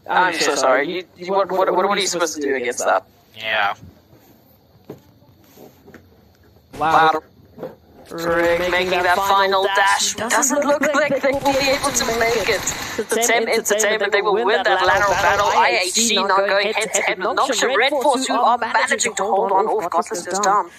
I'm so sorry. What are you supposed to do against that? Yeah. Louder. Making that final dash doesn't look like they will be able to make it. The Tem Entertainment, they will win that lateral battle. IHC not going head to head with Noxian Red Force, who are managing to hold on. Oh, Godless goes down.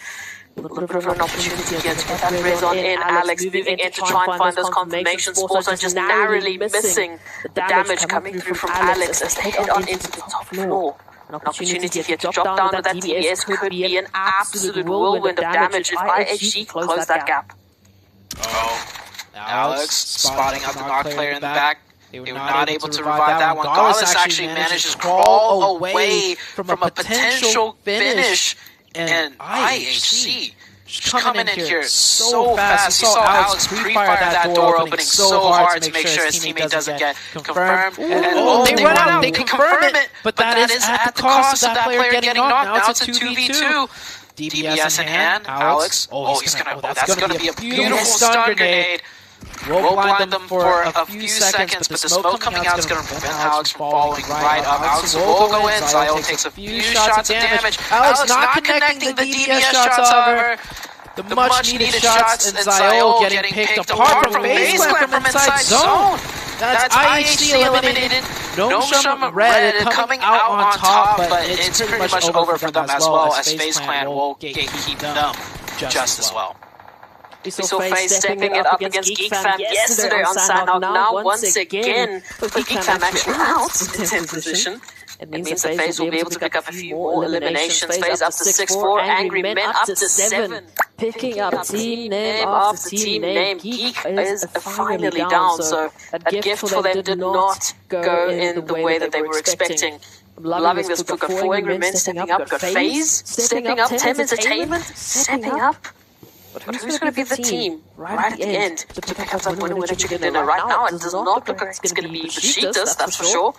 A little bit of an opportunity here to get that raise on in. Alex moving in to try and find those confirmations. Also just narrowly missing the damage coming through from Alex as they head on into the top floor. An opportunity here to drop down with that DBS could be an absolute whirlwind of damage if IHC close that gap. Oh, Alex spotting out the knock player in the back. They were not able to revive that one. Godless actually manages to crawl away from a potential finish. And IHC coming in here so fast. He saw Alex pre-fire that door opening so hard to make sure his teammate doesn't get confirmed. And they run out, they confirm it, but that is at the cost of that player getting knocked. Now it's a 2v2. DBS in hand, Alex. Oh, that's gonna be a beautiful stun grenade. We'll blind them for a few seconds, but the smoke coming out is going to prevent Alex from following right up. Alex will go in, Zio takes a few shots of damage. Alex not connecting the DBS shots, however. The much needed shots, and Zio getting picked apart from Baseline from inside zone. That's IHC eliminated. Noxian Red coming out on top, but it's pretty much over for them as well, as FaZe Clan will gatekeep them just as well. We saw FaZe stepping it up against GeekFam yesterday on Sandhog. Now, once again, with GeekFam actually out in 10th position, it means that FaZe will be able to pick up a few more eliminations. FaZe up to 6-4, Angry Men up to 7. Picking up team name after team name. Geek is finally down, so that gift for them did not go in the way that they were expecting. I'm loving this. We've got 4 Angry Men stepping up, we've got FaZe stepping up, Tem Entertainment stepping up. But who's going to be the team right at the end to pick up that winner chicken dinner? Right now, it does not look like it's going to be the Cheetahs, that's for sure.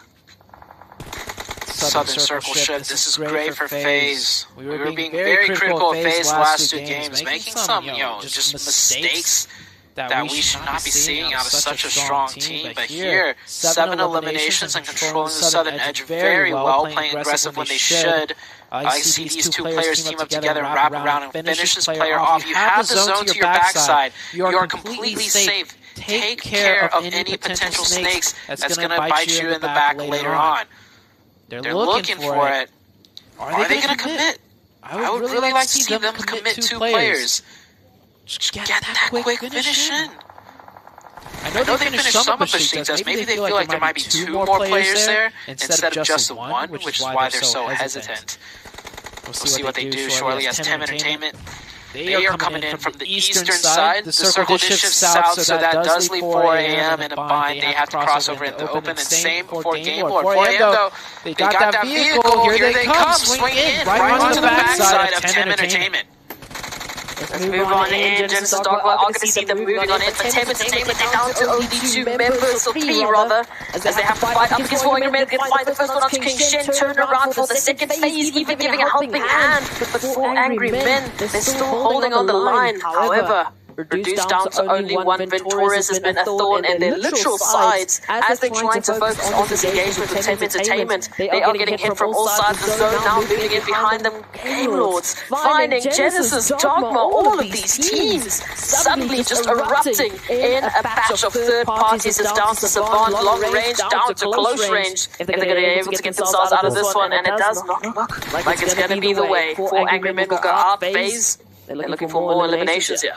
Southern Circle shift. This is great for FaZe. We were being very critical of FaZe the last 2 games, making some, just mistakes that we should not be seeing out of such a strong team. But here, 7 eliminations and controlling the Southern edge very well, playing aggressive when they should. I see these 2 players team up together and wrap around and finish this player off. You have the zone to your backside. You are completely safe. Take care of any potential snakes that's going to bite you in the back later on. They're looking for it. Are they going to commit? I would really like to see them commit 2 players. Just get that quick finish in. I know they finished some of the Cheetahs. Maybe they feel like there might be 2 more players there instead of just the 1, which is why they're so hesitant. We'll see what they do shortly as Tem Entertainment. They are coming in from the eastern side. The circle shifts south, so that does leave 4 AM in a bind. They have to cross over in the open, and same for Game Lord. 4 AM though, they got that vehicle. Here they come, swing in right onto the backside of Tem Entertainment. Let's move on in, Genesis Dogma. I can see them moving on in, but Tem Entertainment, they're down to only 2 members, or 3 rather, as they have to fight up against 4 Angry Men. They find the first one onto King Shen, turn around for the second phase, even giving a helping hand. But 4 Angry Men, they're still holding on the line. However, reduced down to only 1. Venturis has been a thorn in their literal sides as they're trying to focus on this engagement with Tem Entertainment. They are getting hit from all sides of the zone now, moving in behind them. Game Lords finding Genesis, Dogma, all of these teams suddenly just erupting in a batch of third parties. It's down to Savant, long range, down to close range. If they're going to be able to get themselves out of this one, and it does not look like it's going to be the way. 4 Angry Men will go out phase. They're looking for more eliminations here.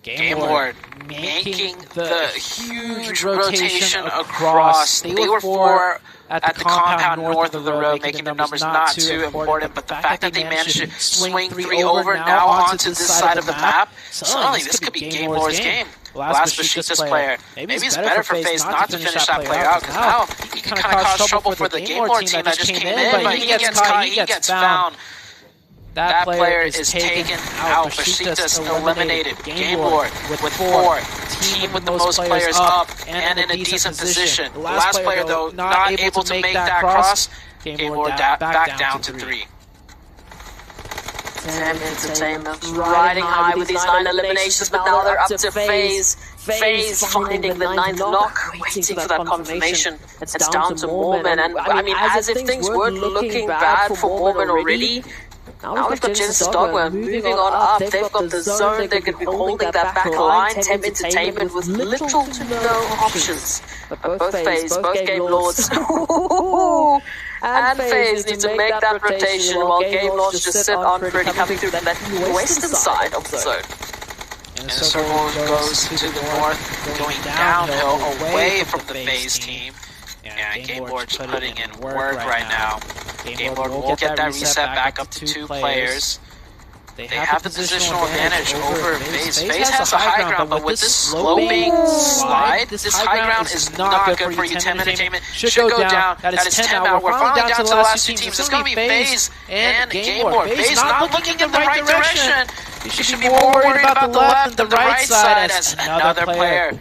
Game Lord making the huge rotation across. They were 4 at the compound north of the road, making the numbers not too important, but the fact that they managed to swing 3 over now onto this side of the map, suddenly this could be Game Lord's game. Last Bashitas player. Maybe it's better for FaZe not to finish that player out, because now he can kind of cause trouble for the Game Lord team that just came in, but he gets caught, he gets found. That player is taken out. Bashitas eliminated. Game Lord with 4. Team with the most players up and in a decent position. The last player, though, not able to make that cross. Game Lord back down to 3. Tem Entertainment riding high with these 9 eliminations, but now they're up to FaZe. FaZe finding the 9th knock, waiting for that confirmation. It's down to Mormon, and I mean, as if things weren't looking bad for Mormon already, now we've got Genesis Dogma moving on up. They've got the zone, they could be holding that back line. Temp Entertainment with little to no options. But both FaZe, both Game Lords, and FaZe need to make that rotation while Game Lords just sit on pretty, coming through that western side of the zone. And the circle goes to the north, going downhill away from the FaZe team. And Game Lord's putting in work right now. Game Lord will get that reset back up to 2 players. They have the positional advantage over FaZe. FaZe has a high ground, but with this sloping slide, this high ground is not good for you. Temp Entertainment should go down. That is 10 out. We're finally down to the last 2 teams. It's going to be FaZe and Game Lord. FaZe not looking in the right direction. You should be more worried about the left and the right side, as another player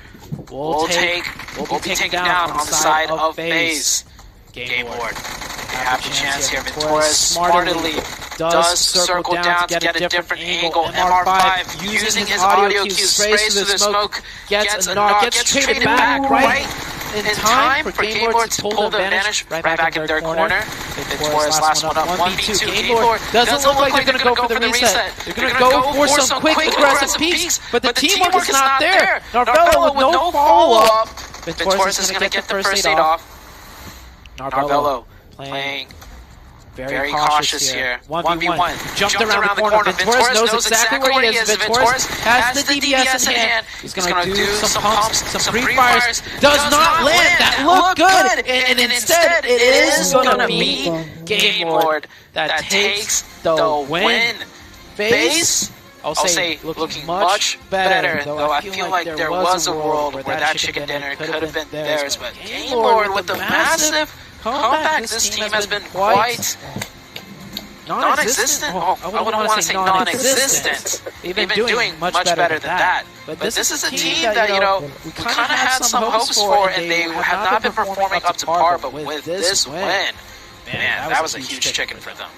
will be taken down on the side of FaZe. Game Lord. They have the chance here. Ventura smartly does circle down to get a different angle. MR5 using his audio cues, sprays through the smoke, gets a knock, gets traded back right in time for Game Lord to pull the advantage right back in their corner. Venture's last one up, 1v2. Game Lord doesn't look like they're going to go for the reset. They're going to go for some quick aggressive peeks, but the teamwork is not there. Narvello with no follow-up. Venture's is going to get the first aid off. Narvello playing very cautious here. 1v1. Jumped around the corner. Venture's knows exactly where he is. Venture's has the DBS in hand. He's going to do some pumps, some pre-fires. Does not land. That looked good. And instead, it is going to be Game Lord that takes the win. FaZe, I'll say looking much better, though I feel like there was a world where that chicken dinner could have been theirs. But Game Lord with the massive comeback, this team has been quite non-existent. I wouldn't want to say non-existent. They've been doing much better than that. But this is a team that, you know, we kind of had some hopes for, and they have not been performing up to par. But with this win, man, that was a huge chicken for them.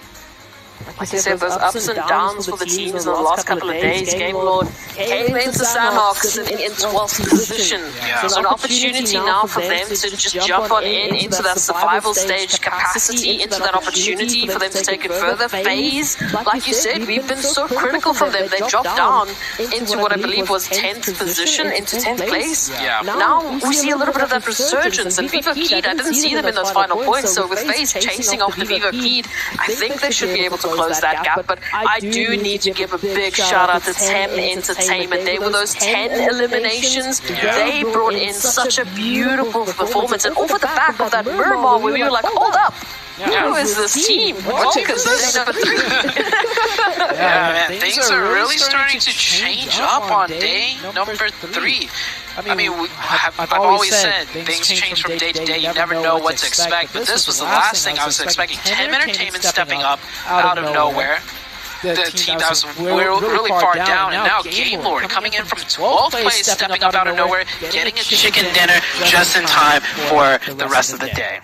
Like I said, those ups and downs for the teams in the last couple of days. Game Lord came into Sandhawks sitting in 12th position. So an opportunity now for them to just jump on into that survival stage capacity, into that opportunity for them to take it further. FaZe, like you said, we've been so critical from them. They dropped down into what I believe was 10th position, into 10th place. Now we see a little bit of that resurgence. And Viva Keed, I didn't see them in those final points. So with FaZe chasing off the Viva Keed, I think they should be able to close that gap, but I do need to give a big shout out to Temp Entertainment. They were those 10 eliminations. They brought in such a beautiful performance, and over the back of that Miramar where we were like, hold up, who is this team? Because this is number 3. Yeah, man, things are really starting to change up on day number 3. I mean, I've always said things change from day to day. You never know what to expect. But this was the last thing I was expecting. Temp Entertainment stepping up out of nowhere. The team that was really far down. And now Game Lord coming in from 12th place, stepping up out of nowhere, getting a chicken dinner just in time for the rest of the day.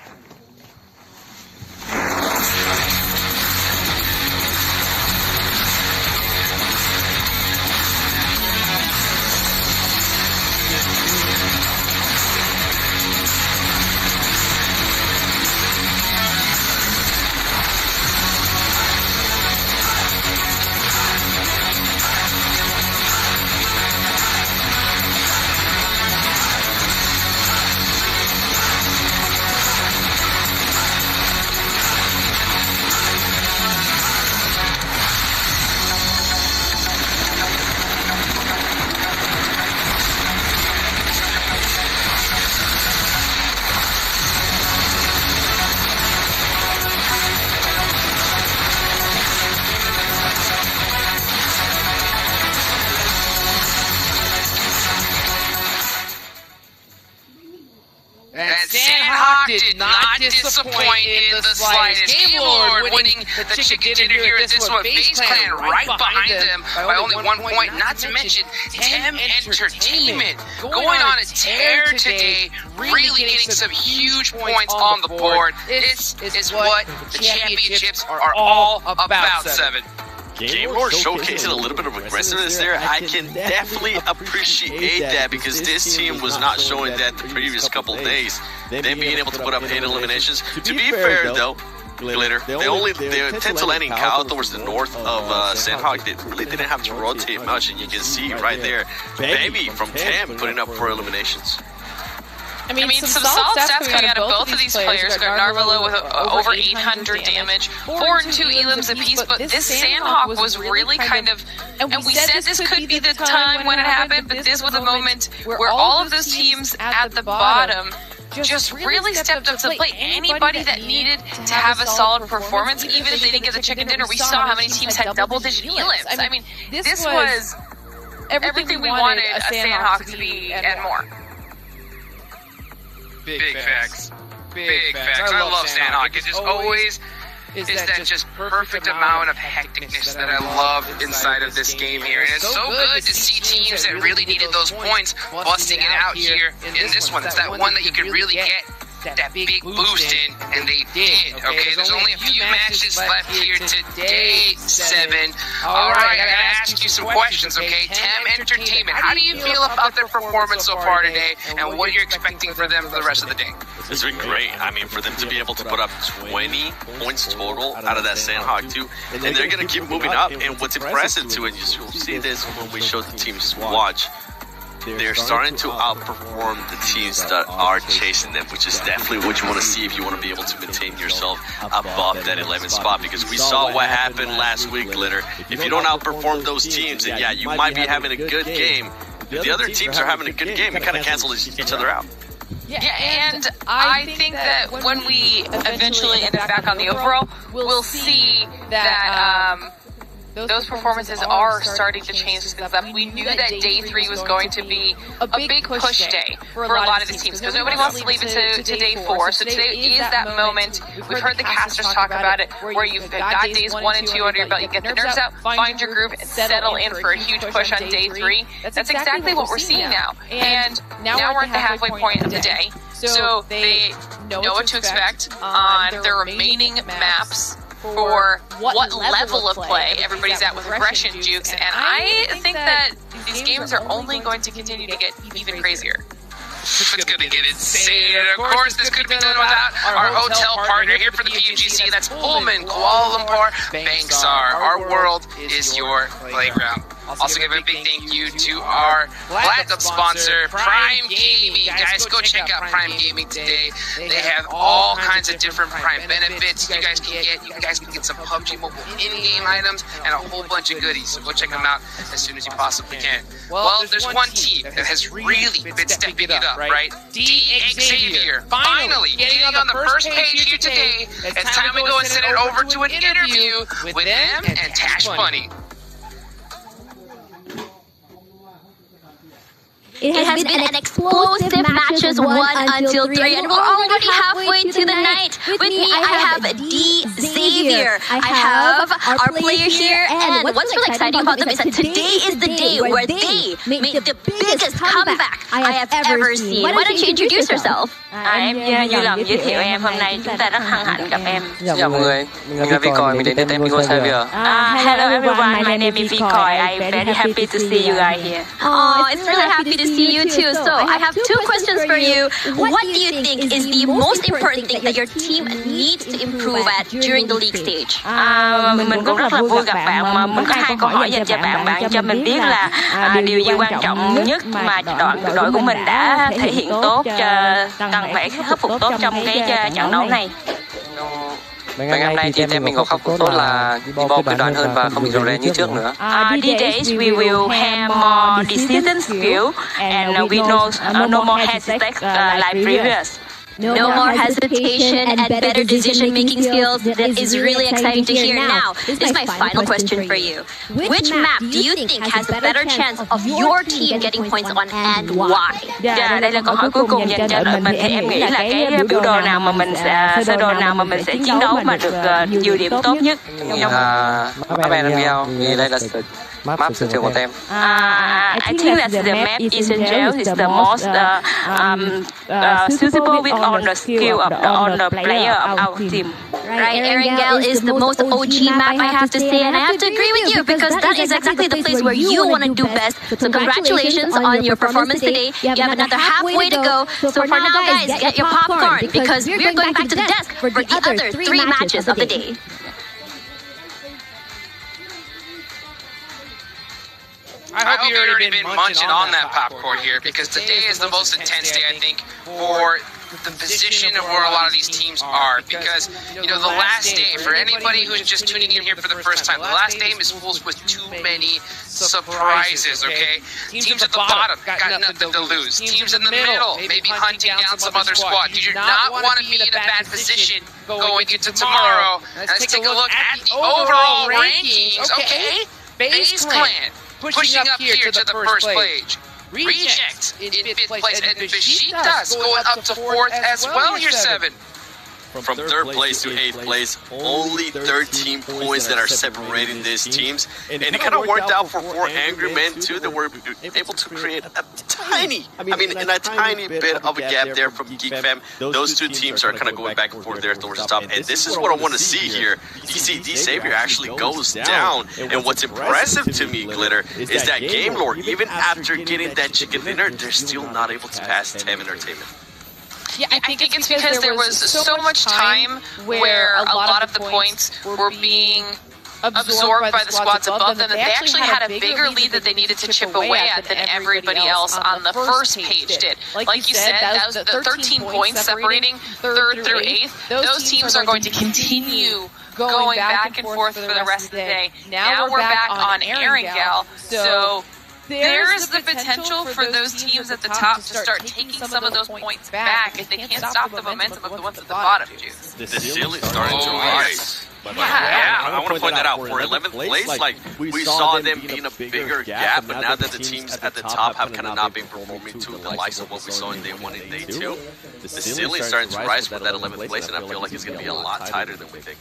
Did not disappoint in the slightest. Game Lord winning the chicken dinner here at this one. FaZe Clan right behind them by only 1 point. Not to mention Temp Entertainment going on a tear today, really getting some huge points on the board. This is what the championships are all about, 7. Game Lord showcasing a little bit of aggressiveness there. I can definitely appreciate that because this team was not showing that the previous couple days. Them being able to put up 8 eliminations. To be fair though, Glitter, they tend to landing out towards the north of Sandhawk. They really didn't have to rotate much, and you can see right there, Baby from 10 putting up 4 eliminations. I mean, some solid stats coming out of both of these players. Got Narvalo with over 800 damage, 4 and 2 elims apiece, but this Sandhawk was really kind of, and we said this could be the time when it happened, but this was a moment where all of those teams at the bottom just really stepped up to the plate. Anybody that needed to have a solid performance, even if they didn't get the chicken dinner, we saw how many teams had double-digit elims. I mean, this was everything we wanted a Sandhawk to be and more. Big facts. Big facts. I love Sandhawk. It just always is that just perfect amount of hecticness that I love inside of this game here. And it's so good to see teams that really needed those points busting it out here in this one. It's that one that you could really get that big boost in, and they did. Okay, there's only a few matches left here today, 7. All right, I gotta ask you some questions, okay? Tem Entertainment, how do you feel about their performance so far today, and what you're expecting for them for the rest of the day? It's been great. I mean, for them to be able to put up 20 points total out of that Sandhawk too, and they're gonna keep moving up. And what's impressive too, and you'll see this when we show the teams watch, they're starting to outperform the teams that are chasing them, which is definitely what you want to see if you want to be able to maintain yourself above that 11th spot, because we saw what happened last week, Glitter. If you don't outperform those teams, then yeah, you might be having a good game. If the other teams are having a good game, you kind of cancel each other out. Yeah, and I think that when we eventually end up back on the overall, we'll see that those performances are starting to change things up. We knew that day 3 was going to be a big push day for a lot of these teams because nobody wants to leave it to day 4. So today is that moment. We've heard the casters talk about it, where you've got days 1 and 2 under your belt. You get the nerves out, find your groove, and settle in for a huge push on day 3. That's exactly what we're seeing now. And now we're at the halfway point of the day. So they know what to expect on their remaining maps for what level of play everybody's at with aggression jukes, and I think that these games are only going to continue to get even crazier. It's going to get insane. And of course, this could be done without our hotel partner here for the PUGC. That's Pullman, Kuala Lumpur, Bangsar. Our world is your playground. Also give a big thank you to our platinum sponsor, Prime Gaming. Guys, go check out Prime Gaming today. They have all kinds of different Prime benefits you guys can get. You guys can get some PUBG Mobile in-game items and a whole bunch of goodies. So go check them out as soon as you possibly can. Well, there's one team that has really been stepping it up, right? Xavier, finally getting on the first page here today. It's time we go and send it over to an interview with them and Tash Bunny. It has been an explosive matches 1 until 3, and we're already halfway to the night. With me, I have Xavier. I have our player here, and what's really exciting about them is that today is the day where they made the biggest comeback I have ever seen. Why don't you introduce yourself? Em vui lòng giới thiệu em. Hôm nay chúng ta rất hân hạnh gặp em. Chào mọi người, mình là Vicoy, mình đến từ team Vicoy Xavier. Hello everyone, my name is Vicoy. I'm very happy to see you guys here. Oh, it's really happy to see you too. So I have 2 questions for you. What do you think is the most important thing that your team needs to improve at during the league stage? Mình cũng rất là vui gặp bạn, mà mình có 2 câu hỏi dành cho bạn. Bạn cho mình biết là điều gì quan trọng nhất mà đội của mình đã thể hiện tốt, cần phải khắc phục tốt trong cái trận đấu này. Mấy ngày hôm nay thì team mình có khắc phục tốt là đi bom quyết đoán hơn và không bị rồ rè như trước nữa. These days we will have more decision skill and we know no more hesitate like previous. No more hesitation and better decision-making skills. That is really exciting to hear. Now, this is my final question for you. Which map do you think has a better chance of your team getting points on and why? Dạ, đây là câu hỏi cuối cùng dành cho đội mình. Thì em nghĩ là cái biểu đồ nào mà mình sẽ chiến đấu mà được nhiều điểm tốt nhất. Mình là Pubg vì đây là Map sự trường của tem. I think that the map Essential is the most suitable with on the skill of the player of our team. Right, Erangel is the most OG map, I have to say, and I have to agree with you because that is exactly the place where you want to do best. So congratulations on your performance today. You have another halfway to go. So for now, guys, get your popcorn because we're going back to the desk for the other 3 matches of the day. I hope you've already been munching on that popcorn here because today is the most intense day, I think, for the position of where a lot of these teams are. Because, you know, the last day, for anybody who's just tuning in here for the first time, the last game is full with too many surprises, okay? Teams at the bottom got nothing to lose. Teams in the middle, maybe hunting down some other squad. You do not want to be in a bad position going into tomorrow. Let's take a look at the overall rankings, okay? FaZe Clan pushing up here to the first page. Reject in 5th place, and Vishitas going up to 4th as well here, 7. From 3rd place to 8th place, only 13 points that are separating these teams. And it kind of worked out for 4 Angry Men too, that were able to create a tiny bit of a gap there from GeekFam. Those 2 teams are kind of going back and forth there towards the top. And this is what I want to see here. You see D Xavier actually goes down. And what's impressive to me, Glitter, is that Game Lord, even after getting that chicken dinner, they're still not able to pass Tem Entertainment. Yeah, I think it's because there was so much time where a lot of the points were being absorbed by the squads above them that they actually had a bigger lead that they needed to chip away at than everybody else on the first page did. Like you said, that was the 13 points separating 3rd through 8th. Those teams are going to continue going back and forth for the rest of the day. Now we're back on Erangel, so there is the potential for those teams at the top to start taking some of those points back if they can't stop the momentum of the ones at the bottom, Juice. The ceiling starting to rise. Yeah, I want to point that out. For 11th place, like, we saw them being a bigger gap, but now that the teams at the top have kind of not been performing to the likes of what we saw in day 1 and day 2, the ceiling is starting to rise for that 11th place, and I feel like it's going to be a lot tighter than we think.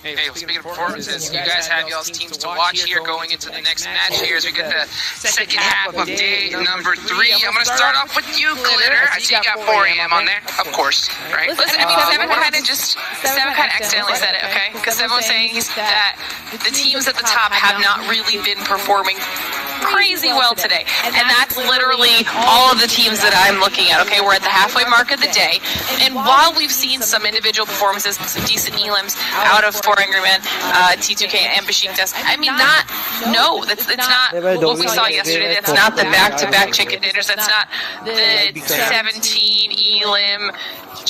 Hey, speaking of performances, you guys have y'all's teams to watch here going into the next match here as we get the second half of day number 3. I'm going to start off with you, Glitter. I see you got 4 AM on there, of course, right? Listen, I mean, Seven kind of accidentally said it, okay? Because Seven was saying that the teams at the top have not really been performing crazy well today. And that's literally all of the teams that I'm looking at, okay? We're at the halfway mark of the day. And while we've seen some individual performances, some decent elims out of 4 Angry Men, T2K, and Besiktas, I mean, it's not what we saw yesterday. That's not the back-to-back chicken dinners. That's not the 17 elim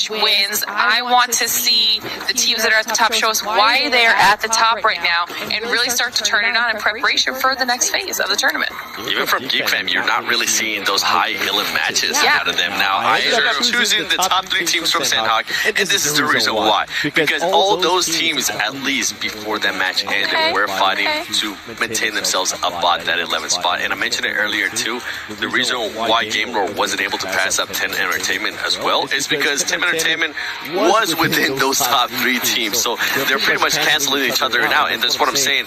wins. I want to see the teams that are at the top show us why they are at the top right now and really start to turn it on in preparation for the next phase of the tournament. Even from GeekFam, you're not really seeing those high elim matches out of them now. I am choosing the top 3 teams from Sandhawk, and this is the reason why. Because all those teams, at least before that match ended, were fighting to maintain themselves above that 11th spot. And I mentioned it earlier too, the reason why Game Lord wasn't able to pass up 10 Entertainment as well is because 10 Entertainment was within those top 3 teams. So they're pretty much canceling each other out. And that's what I'm saying.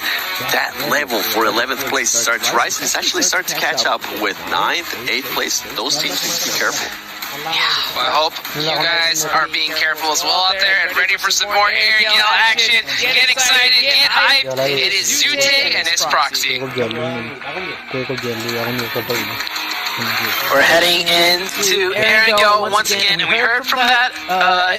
That level for 11th place starts to rise. It's actually starting to catch up with 9th, 8th place. Those teams need to be careful. Yeah, well, I hope you guys are being careful as well out there and ready for some more Erangel action. Get excited, get hyped. It is Zute and it's Proxy. We're heading into Erangel once again, and we heard from that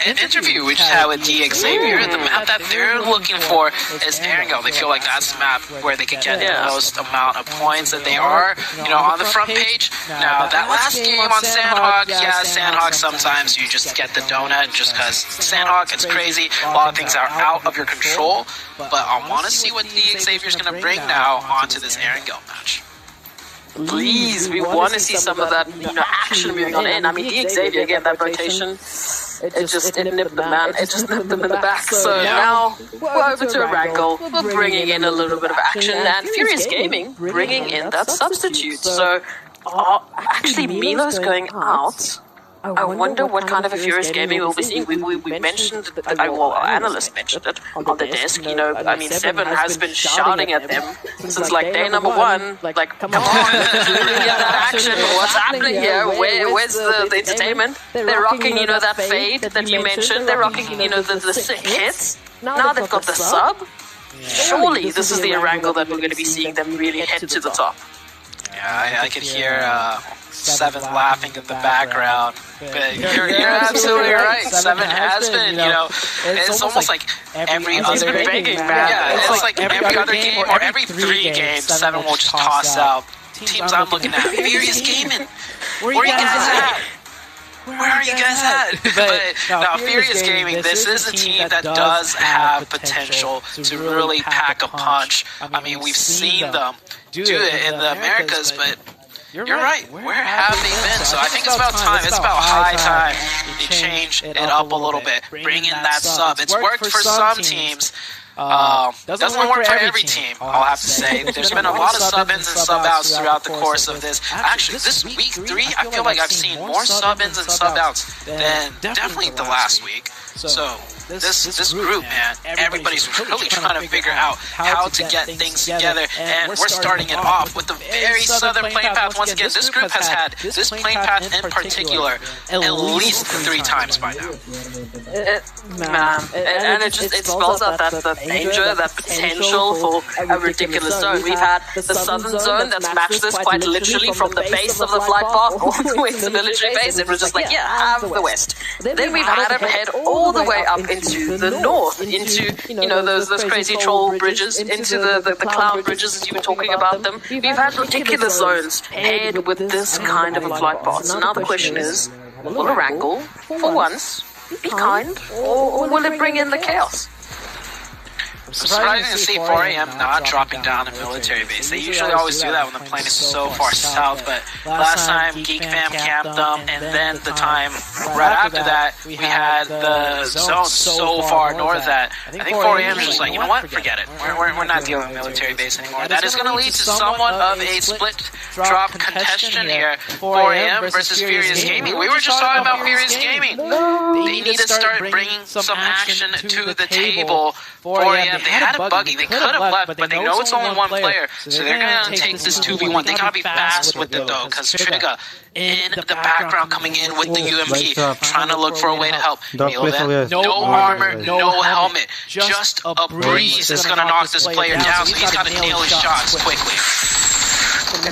an interview we just had with D Xavier. The map that they're looking for is Erangel. They feel like that's the map where they can get the most amount of points that they are, on the front page. Now, that last game on Sandhawk, Sandhawk, sometimes you just get the donut just because Sandhawk, it's crazy. A lot of things are out of your control, but I want to see what D Xavier's going to bring now onto this Erangel match. Please, we want to see some of that, action moving on in. I mean, D Xavier, again, that rotation, it nipped the man. It just nipped them in the back. So now we're over to Erangel. We're bringing in a little bit of action, and Furious Gaming bringing in that substitute. So actually, Milo's going out. I wonder what kind of a Furious Gaming we'll be seeing. We mentioned, well, our analyst mentioned it on the desk. You know, I mean, Seven has been shouting at them since like day number one. Like, come on, let's really get that action. What's happening here? Where's the entertainment? They're rocking, you know, that fade that you mentioned. They're rocking, you know, the sick hits. Now they've got the sub. Surely this is the Erangel that we're going to be seeing them really head to the top. Yeah, I could hear Seven laughing in the background. But you're absolutely right. Seven has been, you know, it's almost like every other begging, man. Yeah, it's like every other game or every 3 games, Seven will just toss out teams I'm looking at. Furious Gaming. Where are you guys at? Where are you guys at? But now, Furious Gaming, this is a team that does have potential to really pack a punch. I mean, we've seen them do it in the Americas, but you're right. Where have they been? So I think it's about time. It's about high time they change it up a little bit. Bring in that sub. It's worked for some teams. Doesn't work for every team, I'll have to say. There's been a lot of sub-ins and sub-outs throughout the course of this. Actually, this week 3, I feel like I've seen more sub-ins and sub-outs than definitely the last week. So this group, man, everybody's really trying to figure out how to get things together, and we're starting it off with the very southern plane path. Once again, this group has had this plane path in particular at least 3 times by now. And it spells out that danger, that potential for a ridiculous zone. We've had the southern zone that's matched this quite literally from the base of the flight path all the way to the military base. It was just like, yeah, have the west. Then we've had them head all the way up into the north, into, you know, those crazy troll bridges, into the cloud bridges as you were talking about them. We've had ridiculous zones head with this kind of a flight path. So now the question is, will Erangel, for once, be kind, or will it bring in the chaos? Surprising to see 4 AM not dropping down a military base. They usually always do that when the plane is so far south, but last time Geek Fam camped them, and then the time right after that, we had the zone so far north that I think 4 AM is just like, you know what, forget it. We're not dealing with military base anymore. That is going to lead to somewhat of a split drop contention here. 4 AM versus Furious Gaming. We were just talking about Furious Gaming. They need to start bringing some action to the table. 4 AM. They had a buggy. They could have left, but they know it's only one player, so they're going to take this 2v1. They got to be fast with it, though, because Trigger in the background coming in with the UMP, trying to look for a way to help. No armor, no helmet, just a breeze is going to knock this player down, so he's got to nail his shots quickly.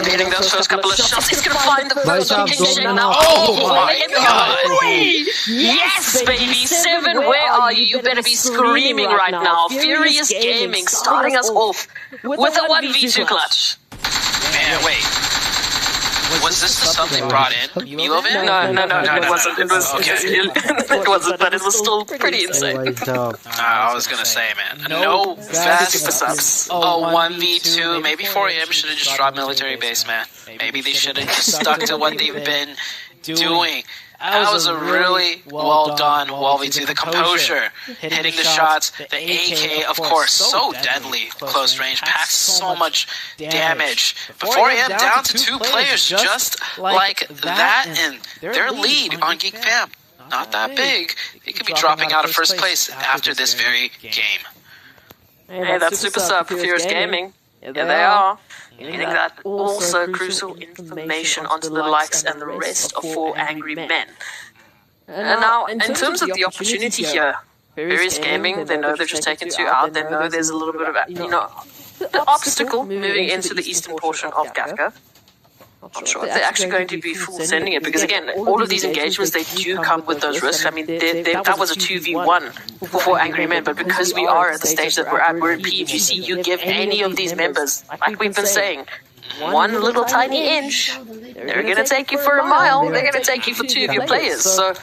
Hitting those first couple of shots, he's gonna find the first kick now. Oh my god! Yes, baby! 7, where are you? You better be screaming right now. Furious Gaming starting us off with a 1v2 clutch. Man, wait. Was this the sub they brought in? Milovin? No, it wasn't. It wasn't, but it was still pretty insane. I was gonna say, man, no fast subs. Oh, 1v2. Maybe 4 AM should have just dropped military base, man. Maybe they should have just stuck to what they've been doing. That was a really well done 1v2. The composure, hitting the shots, the AK, of course, so deadly close range, packs so much damage. But 4 AM down to 2 players just like that, and their lead on Geek Fam, not that big. They could be dropping out of first place after this very game. Hey, that's super sub for Furious Gaming. Yeah, they are. Getting that also crucial information onto the likes and the rest of 4 angry men. And now, in terms of the opportunity here, Furious Gaming, they know they've just taken 2 out. They know there's a little bit of, you know, the obstacle moving into the eastern portion of Gafka. Not sure if they're actually going to be full sending it, because again, all of these engagements, they do come with those risks. I mean, that was a 2v1 for Angry Men, but because we are at the stage that we're at, we're in PUGC, you give any of these members, like we've been saying, one little tiny inch, they're going to take you for a mile, they're going to take you for 2 of your players. So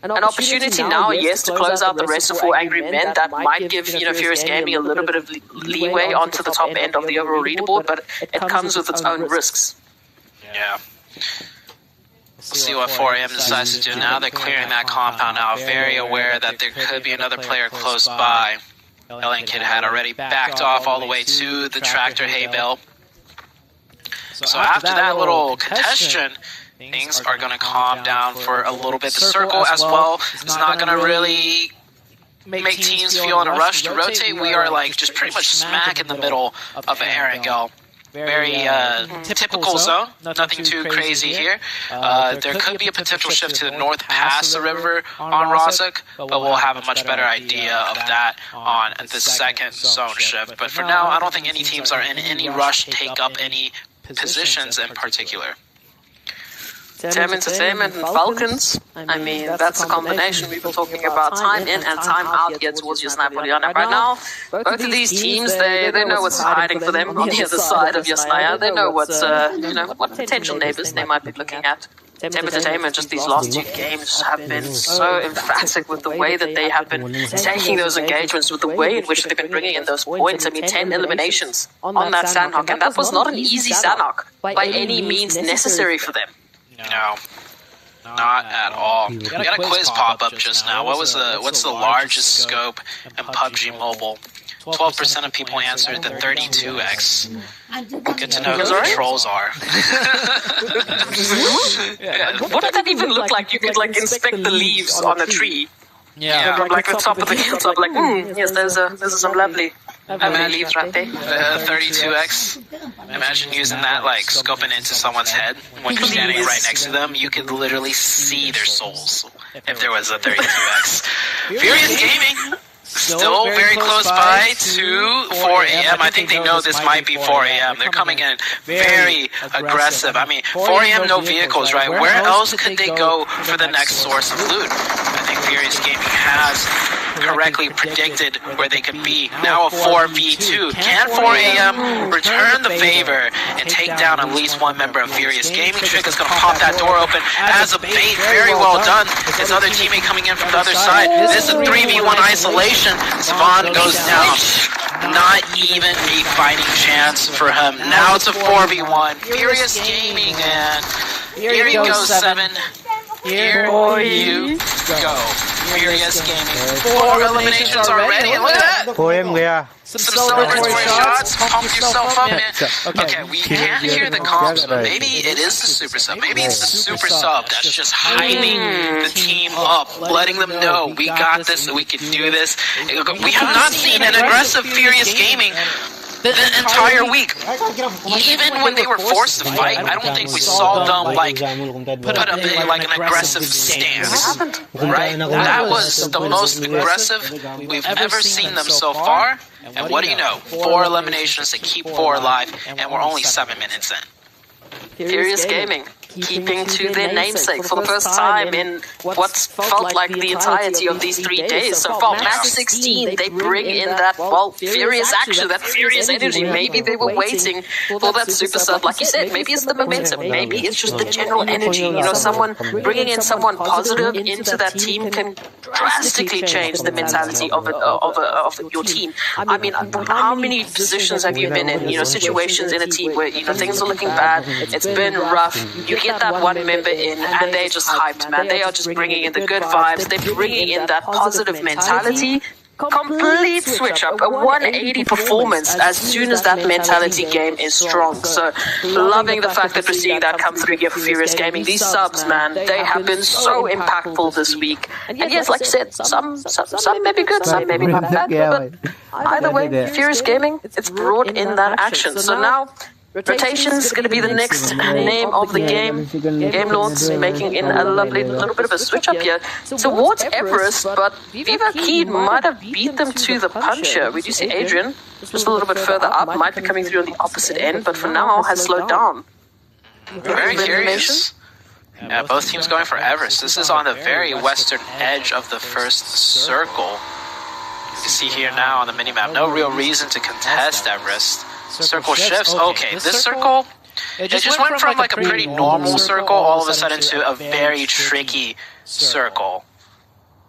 an opportunity now, yes, to close out the rest of 4 Angry Men. That might give, you know, Furious Gaming a little bit of leeway onto the top end of the overall leaderboard, but it comes with its own risks. Yeah. We'll see what 4 AM decides to do now. They're clearing that compound out, very aware that there could be another player close by. Alien Kid had already backed off all the way to the tractor hay bale. So after that little contention, things are going to calm down for a little bit. The circle as well is not going to really make teams feel in a rush to rotate. We are like just pretty much smack in the middle of Arangel. Very typical zone, nothing too crazy here. There could be a potential shift to the north past the river on Rozhok, but we'll have a much better idea of that on the second zone shift. But for now, I don't think any teams are in any rush to take up any positions in particular. Tem Entertainment and Falcons. I mean, that's a combination. We've been talking about time in and time out here towards your Sniper Liana right now. Both of these teams, they know what's hiding for them on the other side of Yasnaya. They know what's, what potential neighbors they might be looking at. Tem Entertainment, just these last two games have been so emphatic with the way that they have been taking those engagements, with the way in which they've been bringing in those points. I mean, 10 eliminations on that Sandhawk, and that was not an easy Sandhawk by any means necessary for them. No, not at all. We got a quiz pop up just now. What's the largest scope in PUBG Mobile? 12% of people answered the 32x. Good to know who the trolls are. What did that even look like? You could like inspect the leaves on a tree. Yeah, from like the top of the hilltop, like, yes, there's some lovely leaves right there. 32x. Imagine using that, like, scoping into someone's head when you're standing right next to them. You could literally see their souls if there was a 32x. Furious Gaming, still very close by to 4 a.m. I think they know this might be 4 a.m. They're coming in very aggressive. I mean, 4 a.m. no vehicles, right? Where else could they go for the next source of loot? I think Furious Gaming has correctly predicted where they could be. Now a 4v2. Can 4 a.m. return the favor and take down at least one member of Furious Gaming? Trick is going to pop that door open as a bait. Very well done. His other teammate coming in from the other side. This is a 3v1 isolation. Savon goes down. Not even a fighting chance for him. Now it's a 4v1. Furious Gaming, and here he goes, 7. Here you go. Furious Gaming. 4 eliminations already. Look at that. Some celebratory shots. Pump yourself up, man. Okay, we can't hear the comms, but maybe it is the super sub. Maybe it's the super sub that's just hyping the team up, letting them know we got this, we can do this. We have not seen an aggressive Furious Gaming the entire week. Even when they were forced to fight, I don't think we saw them like put up like an aggressive stance. Right? That was the most aggressive we've ever seen them so far. And what do you know? 4 eliminations to keep 4 alive, and we're only 7 minutes in. Furious Gaming, keeping to their namesake for the first time in what's felt like the entirety of these 3 days. So far, match 16, they bring in that, well, furious action, that furious energy. Maybe they were waiting for that super sub. Like you said, maybe it's the momentum. Maybe it's just the general energy. You know, someone bringing in someone positive into that team can drastically change the mentality of your team. I mean, how many positions have you been in? You know, situations in a team where, you know, things are looking bad. It's been rough. You get that one member in and they're just hyped, man. They are just bringing in the good vibes. They're bringing in that positive mentality. Complete switch up, a 180 performance as soon as that mentality game is strong. So loving the fact that we're seeing that come through here for Furious Gaming. These subs, man, they have been so impactful this week. And yes, like I said, some may be good, some may be not bad, but either way, Furious Gaming, it's brought in that action. So now rotation is going to be the next name of the game. Game Lords making in a lovely little bit of a switch up here towards Everest, but Viva Keed might have beat them to the punch here. We do see Adrian just a little bit further up, might be coming through on the opposite end, but for now has slowed down. Very curious. Yeah, both teams going for Everest. This is on the very western edge of the first circle. You can see here now on the minimap, no real reason to contest Everest. Circle shifts. Okay, this circle, it just went from like a pretty normal circle all of a sudden to a very tricky circle.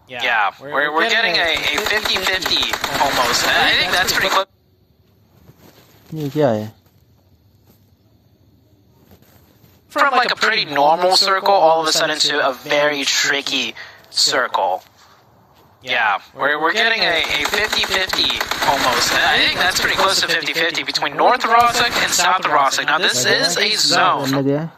Yeah, we're getting a 50-50 almost. I think that's pretty close. From like a pretty normal circle all of a sudden to a very tricky circle. Yeah, we're getting a 50-50 almost. I think that's pretty close to 50-50 between north of Rozhok and south of Rozhok. Now this is a zone.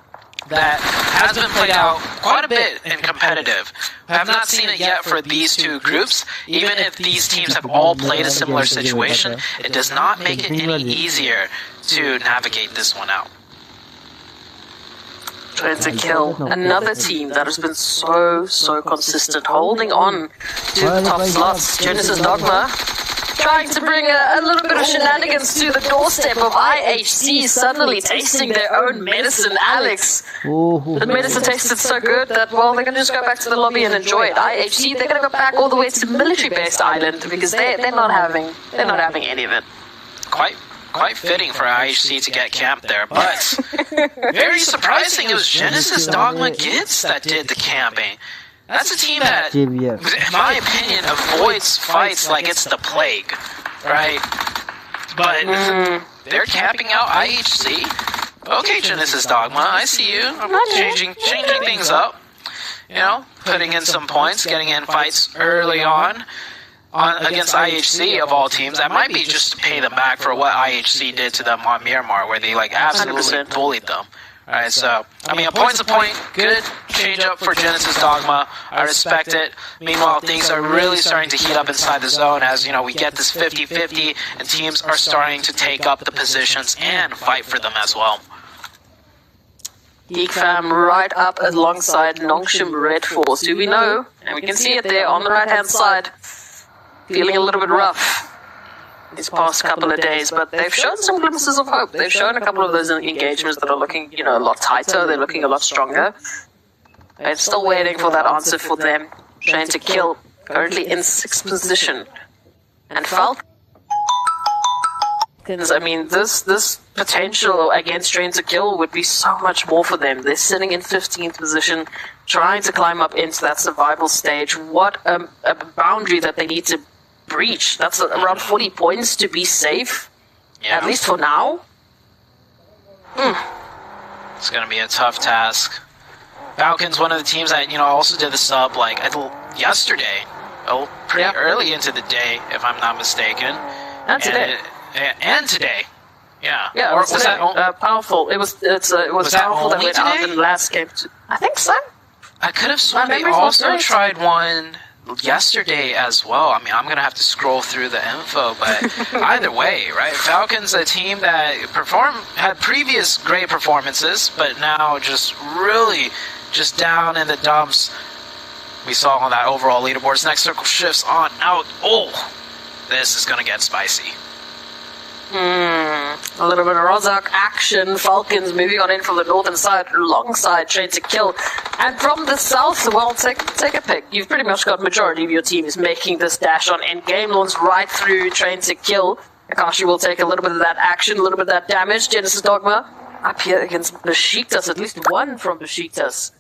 that has been played out quite a bit in competitive. I have not seen it yet for these two groups. Even if these teams have all played a similar situation, it does not make it any easier to navigate this one out. Trying to kill another team that has been so consistent, holding on to the top slots. Genesis Dogma trying to bring a little bit of shenanigans to the doorstep of IHC, suddenly tasting their own medicine. Alex, the medicine tasted so good that, well, they're going to just go back to the lobby and enjoy it. IHC, they're going to go back all the way to military-based island because they're not having any of it. Quite fitting for IHC to get camped there, but very surprising it was Genesis Dogma Gids that did the camping. That's a team that, in my opinion, avoids fights like it's the plague, right? But they're camping out IHC. Okay, Genesis Dogma, I see you. I'm changing things up. You know, putting in some points, getting in fights early on against IHC of all teams. That might be just to pay them back for what IHC did to them on Miramar, where they like absolutely bullied them. Alright, so, I mean, a point's a point. Good change up for Genesis Dogma. I respect it. Meanwhile, things are really starting to heat up inside the zone as, you know, we get this 50-50 and teams are starting to take up the positions and fight for them as well. Geek Fam right up alongside Nongshim Red Force. Do we know? And we can see it there on the right-hand side. Feeling a little bit rough these past couple of days, but they've shown some glimpses of hope. They've shown a couple of those engagements that are looking, you know, a lot tighter. They're looking a lot stronger. I'm still waiting for that answer for them. Trying to kill, currently in 6th position. And Falcons, I mean, this potential against Train to Kill would be so much more for them. They're sitting in 15th position, trying to climb up into that survival stage. What a boundary that they need to breach. That's around 40 points to be safe, at least for now. It's going to be a tough task. Falcons, one of the teams that, you know, also did the sub like yesterday, pretty early into the day, if I'm not mistaken. And today. And today. Yeah. Yeah, or was that powerful? It was powerful that went out in the last game. I think so. I could have sworn they also tried one yesterday as well. I mean, I'm going to have to scroll through the info, but either way, right? Falcons, a team that had previous great performances, but now just really just down in the dumps. We saw on that overall leaderboards. Next circle shifts on out. Oh, this is going to get spicy. A little bit of Rozak action. Falcons moving on in from the northern side alongside Train to Kill. And from the south, well, take a pick. You've pretty much got majority of your team is making this dash on end game. Lawns right through Train to Kill. Akashi will take a little bit of that action, a little bit of that damage. Genesis Dogma up here against Besiktas, at least one from Besiktas,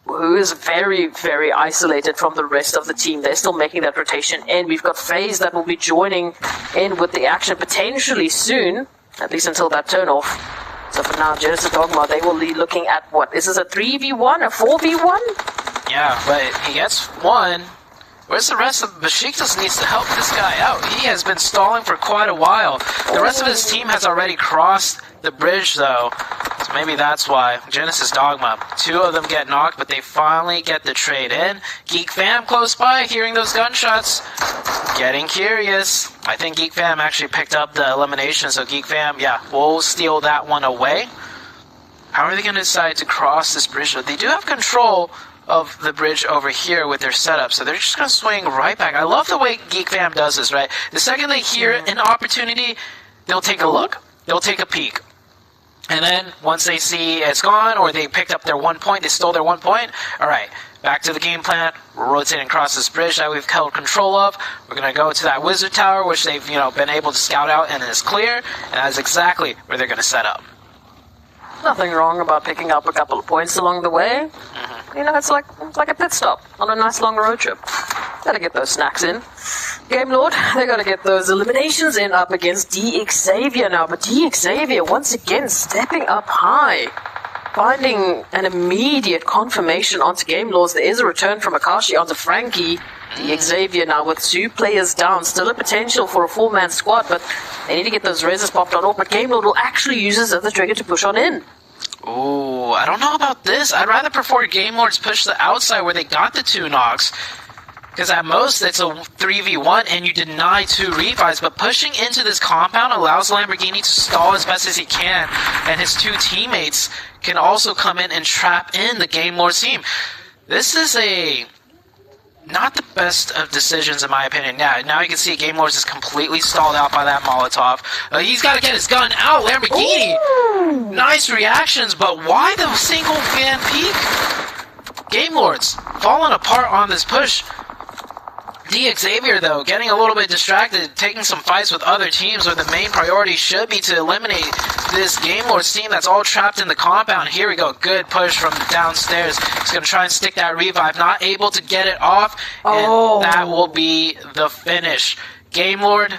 who is very, very isolated from the rest of the team. They're still making that rotation in. We've got FaZe that will be joining in with the action potentially soon, at least until that turn-off. So for now, Genesis Dogma, they will be looking at what? Is this a 3v1, a 4v1? Yeah, but he gets one. Where's the rest of Besiktas needs to help this guy out? He has been stalling for quite a while. The rest of his team has already crossed the bridge, though. So maybe that's why. Genesis Dogma. 2 of them get knocked, but they finally get the trade in. Geek Fam close by, hearing those gunshots. Getting curious. I think Geek Fam actually picked up the elimination, so Geek Fam, yeah, we'll steal that one away. How are they going to decide to cross this bridge? They do have control of the bridge over here with their setup, so they're just going to swing right back. I love the way Geek Fam does this, right? The second they hear an opportunity, they'll take a look. They'll take a peek. And then, once they see it's gone, or they picked up their 1 point, they stole their 1 point, alright, back to the game plan. We're rotating across this bridge that we've held control of. We're going to go to that wizard tower, which they've, you know, been able to scout out and is clear, and that's exactly where they're going to set up. Nothing wrong about picking up a couple of points along the way. You know, it's like a pit stop on a nice long road trip. Gotta get those snacks in. Game Lord, they gotta get those eliminations in up against DXavier now. But DXavier, once again, stepping up high. Finding an immediate confirmation onto Game Lords. There is a return from Akashi onto Frankie. DXavier now with 2 players down. Still a potential for a 4-man squad, but they need to get those reses popped on off. But Game Lord will actually use this as the trigger to push on in. Ooh, I don't know about this. I'd rather prefer Game Lords push the outside where they got the 2 knocks. Because at most, it's a 3v1 and you deny 2 revives. But pushing into this compound allows Lamborghini to stall as best as he can. And his 2 teammates can also come in and trap in the Game Lords team. This is not the best of decisions in my opinion. Now you can see Game Lords is completely stalled out by that Molotov. He's got to get his gun out. Lamborghini! Ooh. Nice reactions, but why the single fan peek? Game Lords falling apart on this push. Xavier, though, getting a little bit distracted, taking some fights with other teams where the main priority should be to eliminate this Game Lords team that's all trapped in the compound. Here we go. Good push from downstairs. He's going to try and stick that revive. Not able to get it off, and that will be the finish. Game Lord,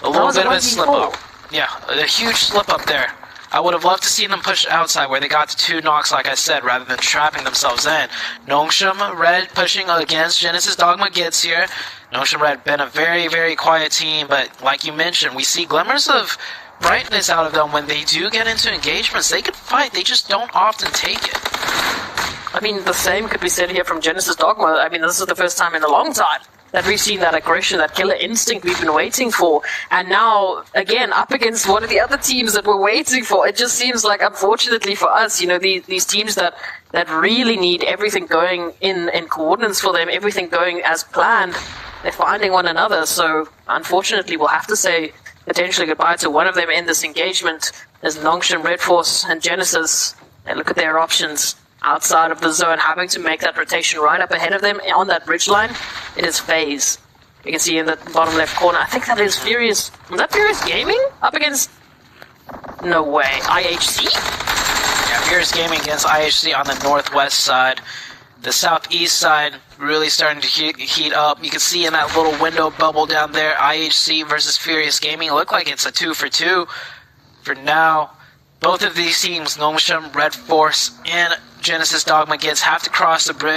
a little bit of a slip-up. Yeah, a huge slip-up there. I would have loved to see them push outside where they got the 2 knocks, like I said, rather than trapping themselves in. Nongshim Red pushing against Genesis Dogma gets here. Nongshim Red been a very, very quiet team, but like you mentioned, we see glimmers of brightness out of them when they do get into engagements. They can fight, they just don't often take it. I mean, the same could be said here from Genesis Dogma. I mean, this is the first time in a long time that we've seen that aggression, that killer instinct we've been waiting for. And now, again, up against one of the other teams that we're waiting for. It just seems like, unfortunately for us, you know, these teams that really need everything going in coordinates for them, everything going as planned, they're finding one another. So, unfortunately, we'll have to say potentially goodbye to one of them in this engagement. As Nongshim, Red Force, and Genesis, they look at their options outside of the zone, having to make that rotation right up ahead of them on that bridge line. It is FaZe. You can see in the bottom left corner. I think that is Furious. Was that Furious Gaming up against? No way. IHC? Yeah, Furious Gaming against IHC on the northwest side. The southeast side really starting to heat up. You can see in that little window bubble down there, IHC versus Furious Gaming. It looked like it's a 2-for-2 for now. Both of these teams, Nongshim, Red Force, and Genesis Dogma have to cross the bridge.